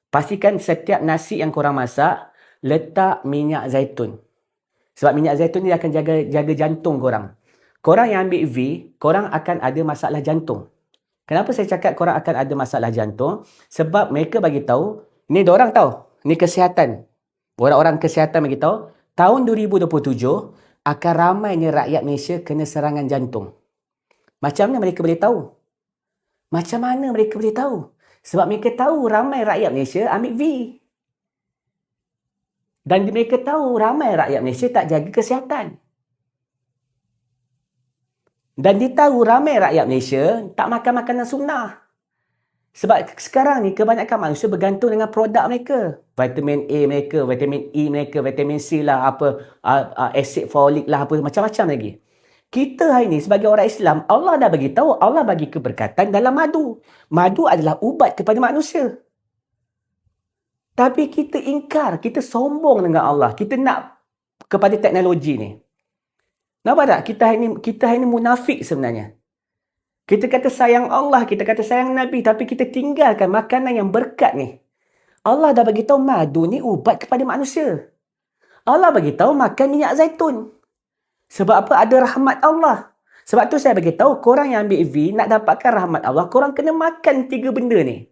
pastikan setiap nasi yang korang masak, letak minyak zaitun. Sebab minyak zaitun ni akan jaga jantung korang. Korang yang ambil V, korang akan ada masalah jantung. Kenapa saya cakap korang akan ada masalah jantung? Sebab mereka bagi tahu, ni diorang tahu, ni kesihatan. Orang-orang kesihatan bagi tahu, tahun 2027 akan ramainya rakyat Malaysia kena serangan jantung. Macam mana mereka boleh tahu? Macam mana mereka boleh tahu? Sebab mereka tahu ramai rakyat Malaysia ambil V. Dan mereka tahu ramai rakyat Malaysia tak jaga kesihatan. Dan dia tahu ramai rakyat Malaysia tak makan makanan sunnah. Sebab sekarang ni kebanyakan manusia bergantung dengan produk mereka. Vitamin A mereka, vitamin E mereka, vitamin C lah, acid folic lah, apa macam-macam lagi. Kita hari ni sebagai orang Islam, Allah dah bagi tahu, Allah bagi keberkatan dalam madu. Madu adalah ubat kepada manusia. Tapi kita ingkar, kita sombong dengan Allah. Kita nak kepada teknologi ni. Nampak tak? Kita hari ni munafik sebenarnya. Kita kata sayang Allah, kita kata sayang Nabi, tapi kita tinggalkan makanan yang berkat ni. Allah dah bagi tahu madu ni ubat kepada manusia. Allah bagi tahu makan minyak zaitun. Sebab apa? Ada rahmat Allah. Sebab tu saya bagi tahu korang yang ambil V nak dapatkan rahmat Allah, korang kena makan 3 benda ni.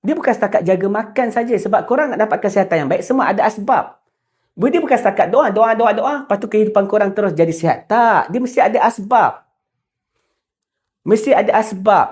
Dia bukan setakat jaga makan saja, sebab korang nak dapat kesihatan yang baik, semua ada asbab. Dia bukan setakat doa, lepas tu kehidupan korang terus jadi sihat. Tak, dia mesti ada asbab. Mesti ada asbab.